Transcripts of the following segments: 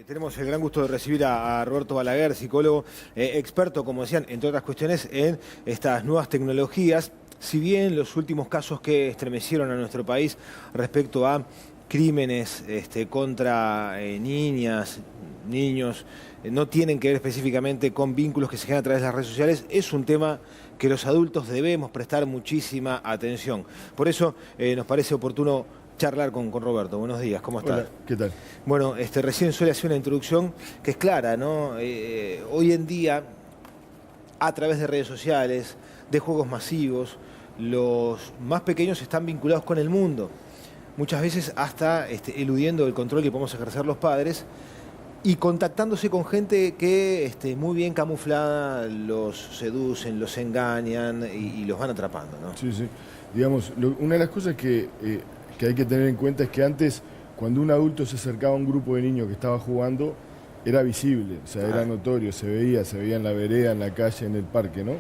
Tenemos el gran gusto de recibir a Roberto Balaguer, psicólogo, experto, como decían, entre otras cuestiones, en estas nuevas tecnologías. Si bien los últimos casos que estremecieron a nuestro país respecto a crímenes contra niñas, niños, no tienen que ver específicamente con vínculos que se generan a través de las redes sociales, es un tema que los adultos debemos prestar muchísima atención. Por eso nos parece oportuno charlar con Roberto. Buenos días, ¿cómo estás? Hola, ¿qué tal? Bueno, recién suele hacer una introducción que es clara, ¿no? Hoy en día, a través de redes sociales, de juegos masivos, los más pequeños están vinculados con el mundo. Muchas veces hasta eludiendo el control que podemos ejercer los padres y contactándose con gente que muy bien camuflada los seducen, los engañan y los van atrapando, ¿no? Sí, sí. Digamos, una de las cosas que hay que tener en cuenta es que antes, cuando un adulto se acercaba a un grupo de niños que estaba jugando, era visible, o sea, era notorio, se veía en la vereda, en la calle, en el parque, ¿no?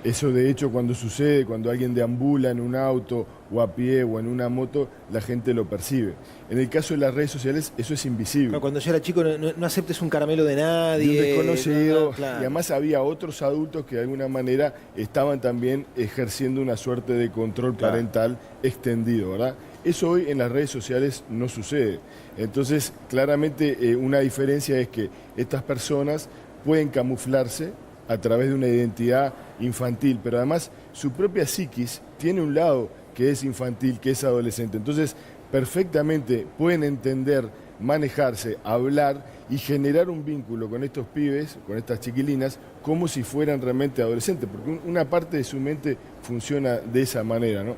Eso, de hecho, cuando sucede, cuando alguien deambula en un auto o a pie o en una moto, la gente lo percibe. En el caso de las redes sociales, eso es invisible. Pero cuando yo era chico, no aceptes un caramelo de nadie. De un desconocido. Claro. Y además había otros adultos que de alguna manera estaban también ejerciendo una suerte de control parental extendido, ¿verdad? Eso hoy en las redes sociales no sucede. Entonces, claramente una diferencia es que estas personas pueden camuflarse a través de una identidad infantil, pero además su propia psiquis tiene un lado que es infantil, que es adolescente. Entonces, perfectamente pueden entender, manejarse, hablar y generar un vínculo con estos pibes, con estas chiquilinas, como si fueran realmente adolescentes, porque una parte de su mente funciona de esa manera, ¿no?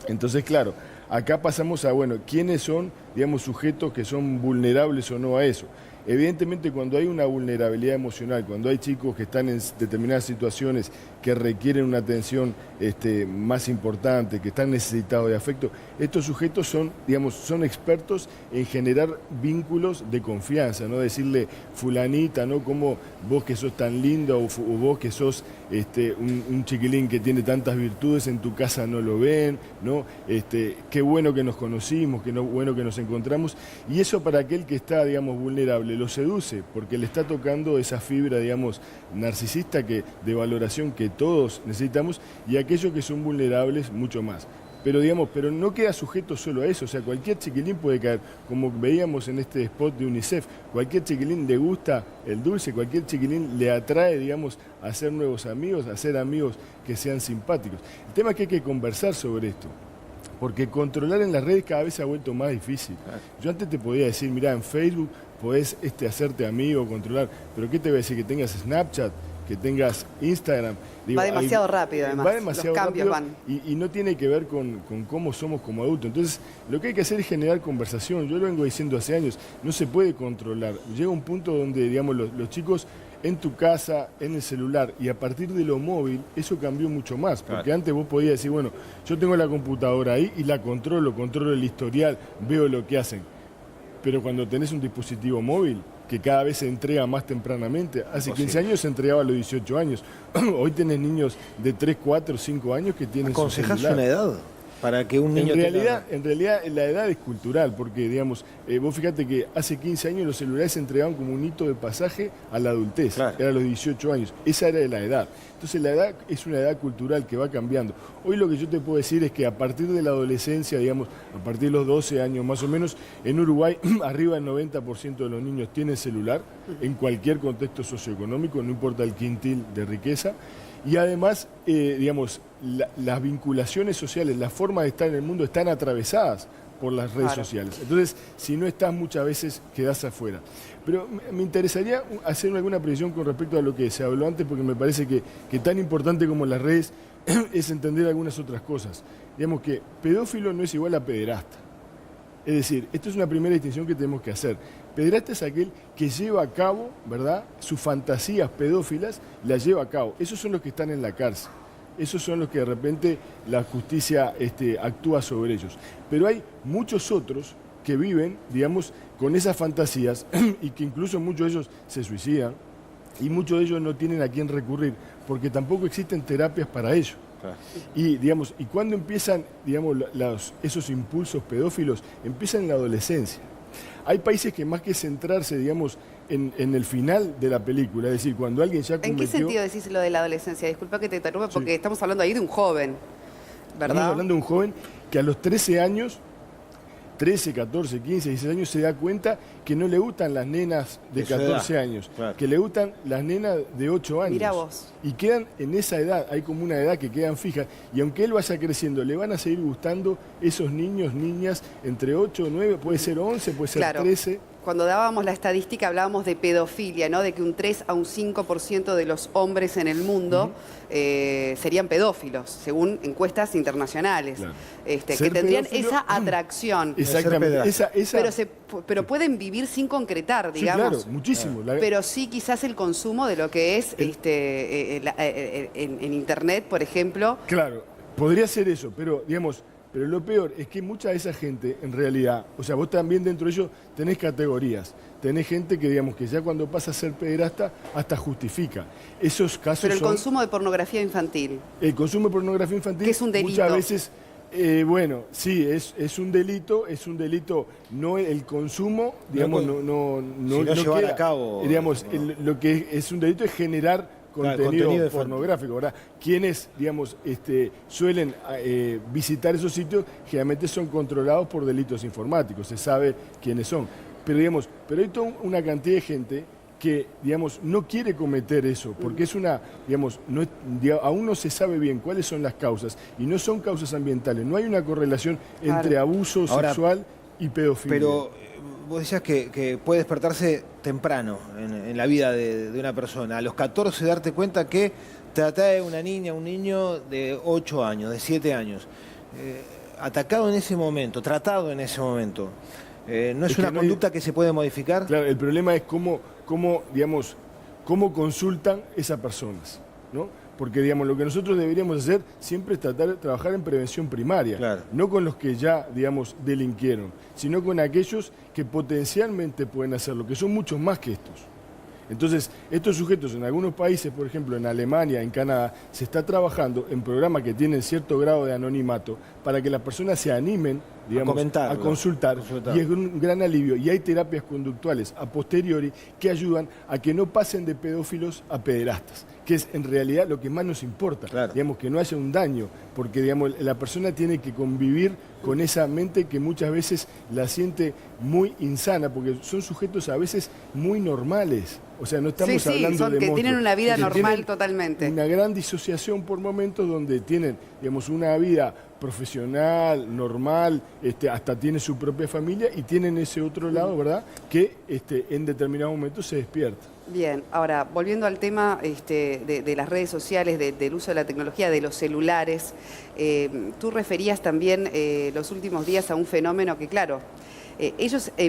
Entonces, claro, acá pasamos a, bueno, ¿quiénes son, digamos, sujetos que son vulnerables o no a eso? Evidentemente, cuando hay una vulnerabilidad emocional, cuando hay chicos que están en determinadas situaciones que requieren una atención más importante, que están necesitados de afecto, estos sujetos son, digamos, son expertos en generar vínculos de confianza, ¿no? Decirle, fulanita, ¿no? Como vos que sos tan linda o vos que sos un chiquilín que tiene tantas virtudes, en tu casa no lo ven, ¿no? Qué bueno que nos conocimos, qué bueno que nos encontramos. Y eso, para aquel que está, digamos, vulnerable, lo seduce, porque le está tocando esa fibra, digamos, narcisista, de valoración que todos necesitamos, y aquellos que son vulnerables mucho más. Pero, digamos, pero no queda sujeto solo a eso, o sea, cualquier chiquilín puede caer, como veíamos en este spot de UNICEF, cualquier chiquilín le gusta el dulce, cualquier chiquilín le atrae, digamos, a hacer nuevos amigos, a hacer amigos que sean simpáticos. El tema es que hay que conversar sobre esto, porque controlar en las redes cada vez se ha vuelto más difícil. Yo antes te podía decir, mirá, en Facebook podés hacerte amigo, controlar, pero ¿qué te voy a decir? Que tengas Snapchat, que tengas Instagram. Digo, va demasiado rápido, además. Va demasiado los cambios rápido y no tiene que ver con cómo somos como adultos. Entonces, lo que hay que hacer es generar conversación. Yo lo vengo diciendo hace años, no se puede controlar. Llega un punto donde, digamos, los chicos en tu casa, en el celular, y a partir de lo móvil, eso cambió mucho más. Porque antes vos podías decir, bueno, yo tengo la computadora ahí y la controlo el historial, veo lo que hacen. Pero cuando tenés un dispositivo móvil, que cada vez se entrega más tempranamente, hace 15 años se entregaba a los 18 años, hoy tenés niños de 3, 4, 5 años que tienen su celular. ¿Aconsejás una edad para que un niño en realidad la edad es cultural, porque, digamos, vos fíjate que hace 15 años los celulares se entregaban como un hito de pasaje a la adultez, era a los 18 años, esa era la edad. Entonces la edad es una edad cultural que va cambiando. Hoy lo que yo te puedo decir es que a partir de la adolescencia, digamos, a partir de los 12 años más o menos, en Uruguay arriba del 90% de los niños tienen celular, en cualquier contexto socioeconómico, no importa el quintil de riqueza. Y además, digamos, las vinculaciones sociales, la forma de estar en el mundo están atravesadas por las redes sociales. Entonces, si no estás, muchas veces quedás afuera. Pero me interesaría hacer alguna precisión con respecto a lo que se habló antes, porque me parece que tan importante como las redes es entender algunas otras cosas. Digamos que pedófilo no es igual a pederasta. Es decir, esto es una primera distinción que tenemos que hacer. Pederasta es aquel que lleva a cabo, ¿verdad?, sus fantasías pedófilas, las lleva a cabo. Esos son los que están en la cárcel. Esos son los que de repente la justicia actúa sobre ellos. Pero hay muchos otros que viven, digamos, con esas fantasías y que incluso muchos de ellos se suicidan y muchos de ellos no tienen a quién recurrir, porque tampoco existen terapias para ello. Y, digamos, y cuando empiezan, digamos, esos impulsos pedófilos, empiezan en la adolescencia. Hay países que más que centrarse, digamos, en el final de la película, es decir, cuando alguien ya cometió... ¿En qué sentido decís lo de la adolescencia? Disculpa que te interrumpa, porque Sí. estamos hablando ahí de un joven, ¿verdad? Estamos hablando de un joven que a los 13 años, 13, 14, 15, 16 años, se da cuenta que no le gustan las nenas de De su 14 edad. años, Claro. que le gustan las nenas de 8 años. Mirá vos. Y quedan en esa edad, hay como una edad que quedan fijas, y aunque él vaya creciendo, le van a seguir gustando esos niños, niñas, entre 8, 9, puede ser 11, puede ser Claro. 13. Cuando dábamos la estadística hablábamos de pedofilia, ¿no? De que un 3 a un 5% de los hombres en el mundo serían pedófilos, según encuestas internacionales, Claro. que Ser tendrían pedófilo- esa atracción. Exactamente. pederasta. Pero pueden vivir sin concretar, Sí, digamos. claro, muchísimo. Pero sí quizás el consumo de lo que es en Internet, por ejemplo. Claro, podría ser eso, pero digamos, pero lo peor es que mucha de esa gente, en realidad, o sea, vos también dentro de ellos tenés categorías. Tenés gente que, digamos, que ya cuando pasa a ser pederasta, hasta justifica. Esos casos Pero el son... consumo de pornografía infantil. El consumo de pornografía infantil Que es un delito. muchas veces, bueno, sí, es un delito, no el consumo, digamos, no llevar queda, a cabo, digamos, no. lo que es un delito es generar contenido contenido infantil. pornográfico, ¿verdad? Quienes, digamos, suelen visitar esos sitios, generalmente son controlados por delitos informáticos, se sabe quiénes son. Pero, digamos, hay toda una cantidad de gente que, digamos, no quiere cometer eso, porque es una, digamos, aún no se sabe bien cuáles son las causas, y no son causas ambientales, no hay una correlación Claro. entre abuso Ahora, sexual y pedofilia. Pero vos decías que puede despertarse temprano en la vida de una persona. A los 14 darte cuenta que te atrae una niña, un niño de 8 años, de 7 años. Atacado en ese momento, tratado en ese momento. ¿No es Es que una no hay- conducta que se puede modificar? Claro, el problema es cómo consultan esas personas, ¿no? Porque, digamos, lo que nosotros deberíamos hacer siempre es trabajar en prevención primaria, Claro. no con los que ya, digamos, delinquieron, sino con aquellos que potencialmente pueden hacerlo, que son muchos más que estos. Entonces, estos sujetos en algunos países, por ejemplo en Alemania, en Canadá, se está trabajando en programas que tienen cierto grado de anonimato para que las personas se animen, digamos, comentarlo, a consultar, y es un gran alivio. Y hay terapias conductuales a posteriori que ayudan a que no pasen de pedófilos a pederastas, que es en realidad lo que más nos importa, Claro. digamos, que no haya un daño, porque, digamos, la persona tiene que convivir con esa mente que muchas veces la siente muy insana, porque son sujetos a veces muy normales. O sea, no estamos Sí, sí, hablando son de que tienen monstruos, una vida que normal tienen totalmente. una gran disociación por momentos donde tienen, digamos, una vida profesional, normal, hasta tiene su propia familia y tienen ese otro lado, ¿verdad?, que en determinados momentos se despierta. Bien, ahora, volviendo al tema de las redes sociales, del uso de la tecnología, de los celulares, tú referías también los últimos días a un fenómeno que, claro,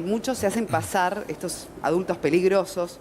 muchos se hacen pasar, estos adultos peligrosos,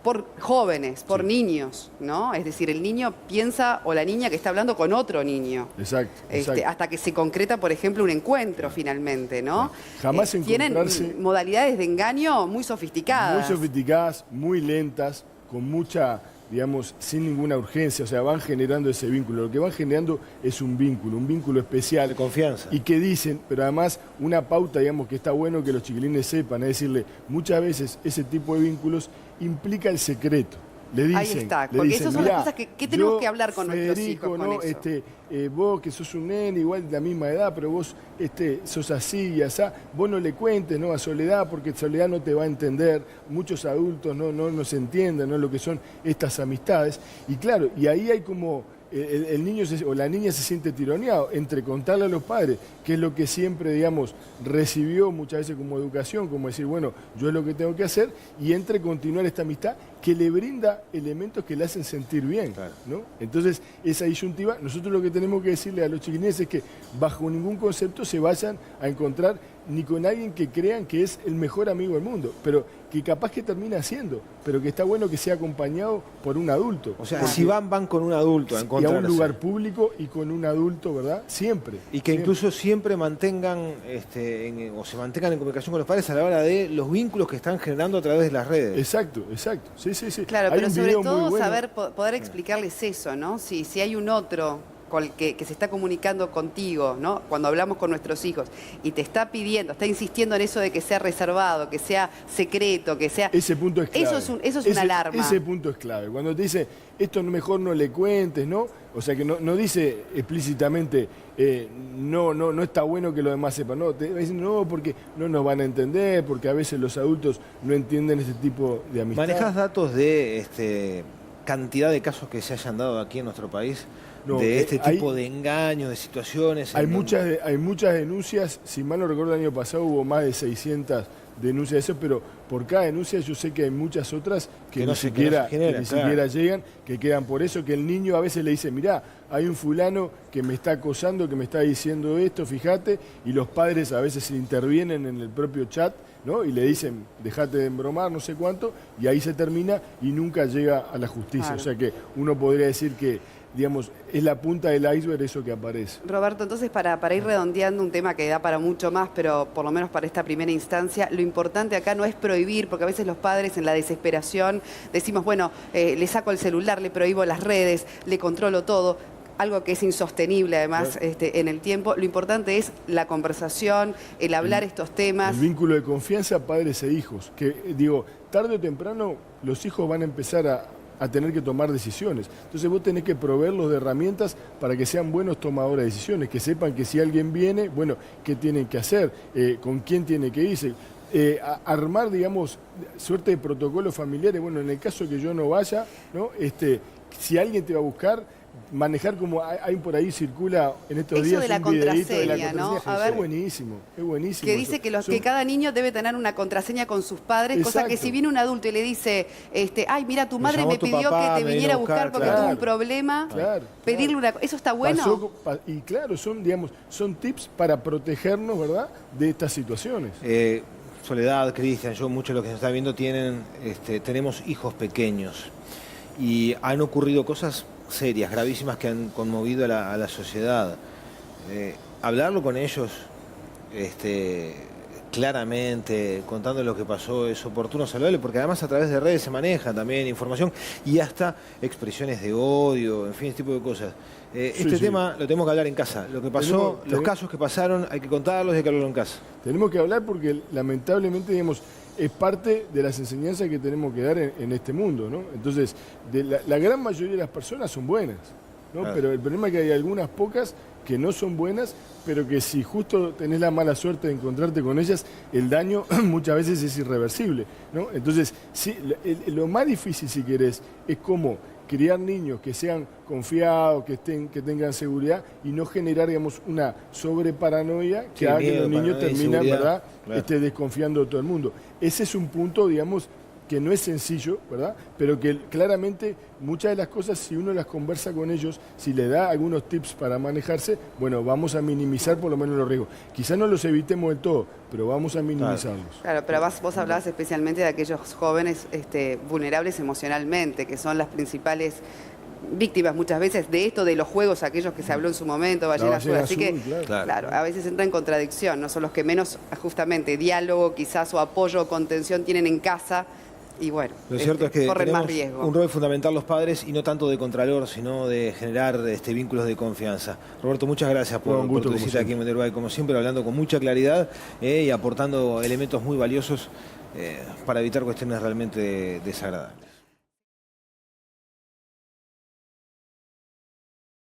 por jóvenes, por niños, ¿no? Es decir, el niño piensa, o la niña que está hablando con otro niño. Exacto, exacto. Hasta que se concreta, por ejemplo, un encuentro finalmente, ¿no? Jamás Tienen encontrarse- modalidades de engaño muy sofisticadas. Muy sofisticadas, muy lentas, con mucha, digamos, sin ninguna urgencia, o sea, van generando ese vínculo. Lo que van generando es un vínculo especial. De confianza. Y que dicen, pero además una pauta, digamos, que está bueno que los chiquilines sepan, es decirle, muchas veces ese tipo de vínculos implica el secreto. Le dicen, Ahí está, le porque dicen, esas son las "Mirá, cosas que tenemos yo, que hablar con nuestros Federico, hijos con ¿no? eso". Vos que sos un nene, igual de la misma edad, pero vos sos así y asá, vos no le cuentes, ¿no?, a Soledad, porque Soledad no te va a entender, muchos adultos no nos entienden, ¿no?, lo que son estas amistades. Y claro, y ahí hay como el niño o la niña se siente tironeado entre contarle a los padres, que es lo que siempre, digamos, recibió muchas veces como educación, como decir, bueno, yo es lo que tengo que hacer, y entre continuar esta amistad que le brinda elementos que le hacen sentir bien, Claro. ¿no? Entonces, esa disyuntiva, nosotros lo que tenemos que decirle a los chiquilines es que bajo ningún concepto se vayan a encontrar ni con alguien que crean que es el mejor amigo del mundo, pero que capaz que termina siendo, pero que está bueno que sea acompañado por un adulto. O sea, Porque- si van con un adulto a y a encontrarse. un lugar público y con un adulto, ¿verdad? Siempre. Y que siempre. incluso siempre mantengan o se mantengan en comunicación con los padres a la hora de los vínculos que están generando a través de las redes. Exacto, sí. Claro, Hay pero un sobre video muy todo bueno. poder explicarles eso, ¿no? Si hay un otro que se está comunicando contigo, ¿no? Cuando hablamos con nuestros hijos, y te está pidiendo, está insistiendo en eso de que sea reservado, que sea secreto, que sea... Ese punto es clave. Eso es una alarma. Ese punto es clave. Cuando te dice, esto mejor no le cuentes, ¿no? O sea, que no dice explícitamente, no está bueno que los demás sepan. No, te dicen, no, porque no nos van a entender, porque a veces los adultos no entienden ese tipo de amistad. ¿Manejás datos de cantidad de casos que se hayan dado aquí en nuestro país? No, de este tipo de engaños, de situaciones. Hay muchas denuncias, si mal no recuerdo el año pasado hubo más de 600 denuncias de eso, pero por cada denuncia yo sé que hay muchas otras que ni siquiera llegan, que quedan por eso, que el niño a veces le dice, mirá, hay un fulano que me está acosando, que me está diciendo esto, fíjate, y los padres a veces intervienen en el propio chat, ¿no? Y le dicen, dejate de embromar, no sé cuánto, y ahí se termina y nunca llega a la justicia. Claro. O sea que uno podría decir que, digamos, es la punta del iceberg eso que aparece. Roberto, entonces para ir redondeando un tema que da para mucho más, pero por lo menos para esta primera instancia, lo importante acá no es prohibir, porque a veces los padres en la desesperación decimos, bueno, le saco el celular, le prohíbo las redes, le controlo todo, algo que es insostenible además en el tiempo. Lo importante es la conversación, el hablar estos temas. El vínculo de confianza padres e hijos, que digo, tarde o temprano los hijos van a empezar a tener que tomar decisiones. Entonces vos tenés que proveerlos de herramientas para que sean buenos tomadores de decisiones, que sepan que si alguien viene, bueno, qué tienen que hacer, con quién tiene que irse. Armar, digamos, suerte de protocolos familiares. Bueno, en el caso que yo no vaya, ¿no? Si alguien te va a buscar, manejar como hay por ahí circula en estos días de la un videíto de la contraseña, ¿no? contraseña. A ver, es buenísimo. Que dice que cada niño debe tener una contraseña con sus padres, cosa que si viene un adulto y le dice, ay, mira, tu madre me pidió que te viniera a buscar porque tuvo un problema, pedirle una cosa, ¿eso está bueno? Y claro, son tips para protegernos, ¿verdad?, de estas situaciones. Soledad, Cristian, yo, muchos de los que se están viendo tenemos hijos pequeños y han ocurrido cosas serias, gravísimas, que han conmovido a la sociedad. Hablarlo con ellos claramente, contando lo que pasó, es oportuno, saludable, porque además a través de redes se maneja también información y hasta expresiones de odio, en fin, este tipo de cosas. Tema lo tenemos que hablar en casa. Lo que pasó, los casos que pasaron, hay que contarlos y hay que hablarlo en casa. Tenemos que hablar porque lamentablemente, digamos, es parte de las enseñanzas que tenemos que dar en este mundo, ¿no? Entonces, la gran mayoría de las personas son buenas, ¿no? Claro. Pero el problema es que hay algunas pocas que no son buenas, pero que si justo tenés la mala suerte de encontrarte con ellas, el daño muchas veces es irreversible, ¿no? Entonces, sí, lo más difícil, si querés, es cómo criar niños que sean confiados, que tengan seguridad y no generar, digamos, una sobreparanoia que haga que los niños terminen, ¿verdad?, claro, desconfiando de todo el mundo. Ese es un punto, digamos, que no es sencillo, ¿verdad?, pero que claramente muchas de las cosas, si uno las conversa con ellos, si le da algunos tips para manejarse, bueno, vamos a minimizar por lo menos los riesgos. Quizás no los evitemos del todo, pero vamos a minimizarlos. Claro, pero vos hablabas especialmente de aquellos jóvenes vulnerables emocionalmente, que son las principales víctimas muchas veces de esto, de los juegos, aquellos que se habló en su momento, Ballena Azul. Así que, claro, a veces entra en contradicción, no son los que menos, justamente, diálogo quizás o apoyo o contención tienen en casa. Y bueno, lo cierto es que corren más riesgo. Un rol fundamental los padres, y no tanto de contralor, sino de generar vínculos de confianza. Roberto, muchas gracias por tu visita aquí en Uruguay, como siempre, hablando con mucha claridad y aportando elementos muy valiosos para evitar cuestiones realmente desagradables.